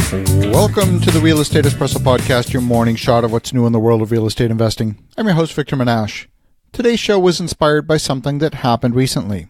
Welcome to the Real Estate Espresso Podcast, your morning shot of what's new in the world of real estate investing. I'm your host, Victor Menashe. Today's show was inspired by something that happened recently.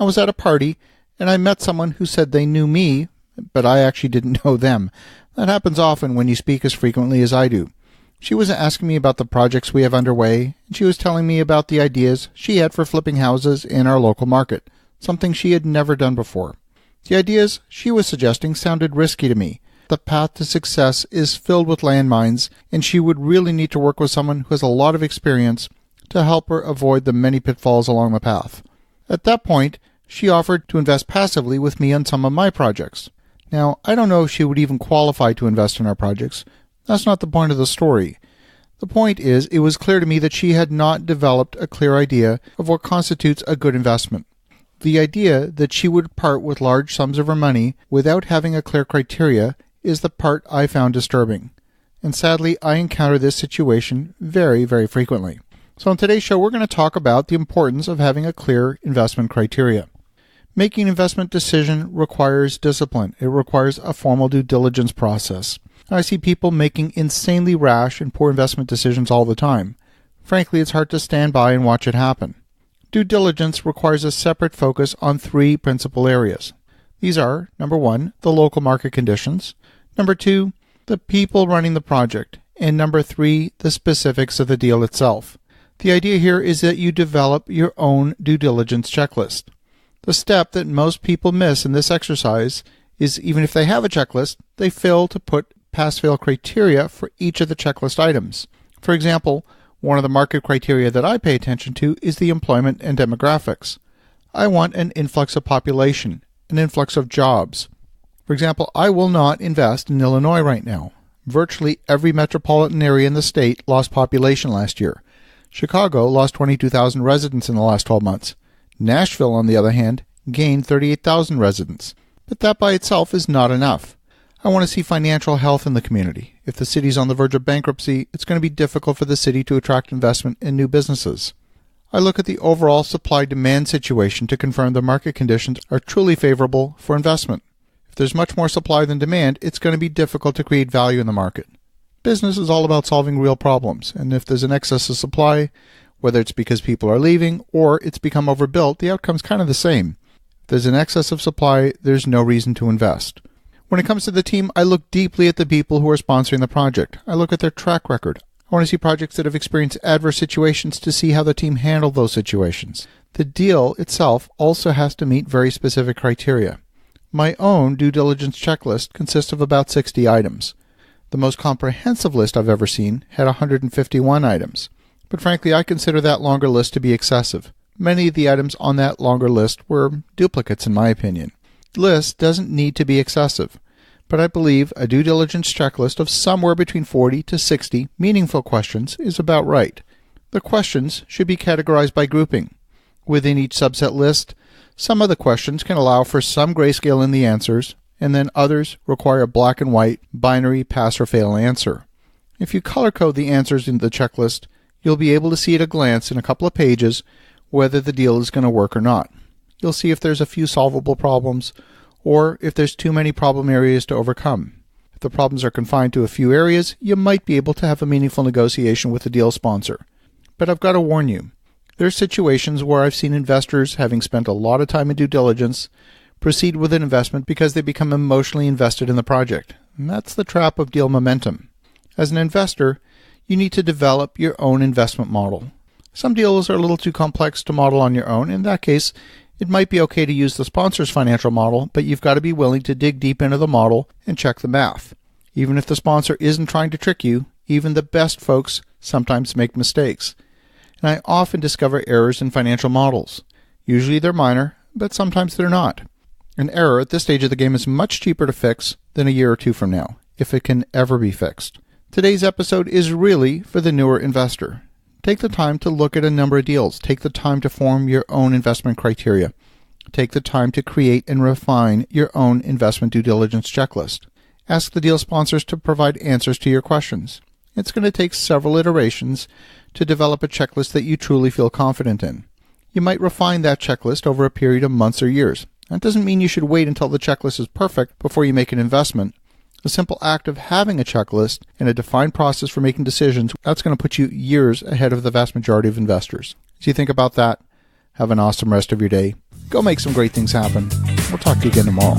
I was at a party, and I met someone who said they knew me, but I actually didn't know them. That happens often when you speak as frequently as I do. She was asking me about the projects we have underway, and she was telling me about the ideas she had for flipping houses in our local market, something she had never done before. The ideas she was suggesting sounded risky to me. The path to success is filled with landmines, and she would really need to work with someone who has a lot of experience to help her avoid the many pitfalls along the path. At that point, she offered to invest passively with me on some of my projects. Now, I don't know if she would even qualify to invest in our projects. That's not the point of the story. The point is, it was clear to me that she had not developed a clear idea of what constitutes a good investment. The idea that she would part with large sums of her money without having a clear criteria is the part I found disturbing. And sadly, I encounter this situation very, very frequently. So in today's show, we're going to talk about the importance of having a clear investment criteria. Making an investment decision requires discipline. It requires a formal due diligence process. I see people making insanely rash and poor investment decisions all the time. Frankly, it's hard to stand by and watch it happen. Due diligence requires a separate focus on three principal areas. These are, number one, the local market conditions, number two, the people running the project, and number three, the specifics of the deal itself. The idea here is that you develop your own due diligence checklist. The step that most people miss in this exercise is even if they have a checklist, they fail to put pass-fail criteria for each of the checklist items. For example, one of the market criteria that I pay attention to is the employment and demographics. I want an influx of population, an influx of jobs. For example, I will not invest in Illinois right now. Virtually every metropolitan area in the state lost population last year. Chicago lost 22,000 residents in the last 12 months. Nashville, on the other hand, gained 38,000 residents. But that by itself is not enough. I want to see financial health in the community. If the city's on the verge of bankruptcy, it's going to be difficult for the city to attract investment in new businesses. I look at the overall supply-demand situation to confirm the market conditions are truly favorable for investment. If there's much more supply than demand, it's going to be difficult to create value in the market. Business is all about solving real problems, and if there's an excess of supply, whether it's because people are leaving or it's become overbuilt, the outcome's kind of the same. If there's an excess of supply, there's no reason to invest. When it comes to the team, I look deeply at the people who are sponsoring the project. I look at their track record. I want to see projects that have experienced adverse situations to see how the team handled those situations. The deal itself also has to meet very specific criteria. My own due diligence checklist consists of about 60 items. The most comprehensive list I've ever seen had 151 items. But frankly, I consider that longer list to be excessive. Many of the items on that longer list were duplicates in my opinion. The list doesn't need to be excessive, but I believe a due diligence checklist of somewhere between 40 to 60 meaningful questions is about right. The questions should be categorized by grouping. Within each subset list, some of the questions can allow for some grayscale in the answers, and then others require a black and white, binary pass or fail answer. If you color code the answers in the checklist, you'll be able to see at a glance in a couple of pages whether the deal is going to work or not. You'll see if there's a few solvable problems, or if there's too many problem areas to overcome. If the problems are confined to a few areas, you might be able to have a meaningful negotiation with the deal sponsor. But I've got to warn you, there are situations where I've seen investors, having spent a lot of time in due diligence, proceed with an investment because they become emotionally invested in the project. And that's the trap of deal momentum. As an investor, you need to develop your own investment model. Some deals are a little too complex to model on your own. In that case, it might be okay to use the sponsor's financial model, but you've got to be willing to dig deep into the model and check the math. Even if the sponsor isn't trying to trick you, even the best folks sometimes make mistakes. And I often discover errors in financial models. Usually they're minor, but sometimes they're not. An error at this stage of the game is much cheaper to fix than a year or two from now, if it can ever be fixed. Today's episode is really for the newer investor. Take the time to look at a number of deals. Take the time to form your own investment criteria. Take the time to create and refine your own investment due diligence checklist. Ask the deal sponsors to provide answers to your questions. It's going to take several iterations to develop a checklist that you truly feel confident in. You might refine that checklist over a period of months or years. That doesn't mean you should wait until the checklist is perfect before you make an investment. The simple act of having a checklist and a defined process for making decisions, that's going to put you years ahead of the vast majority of investors. As you think about that, have an awesome rest of your day. Go make some great things happen. We'll talk to you again tomorrow.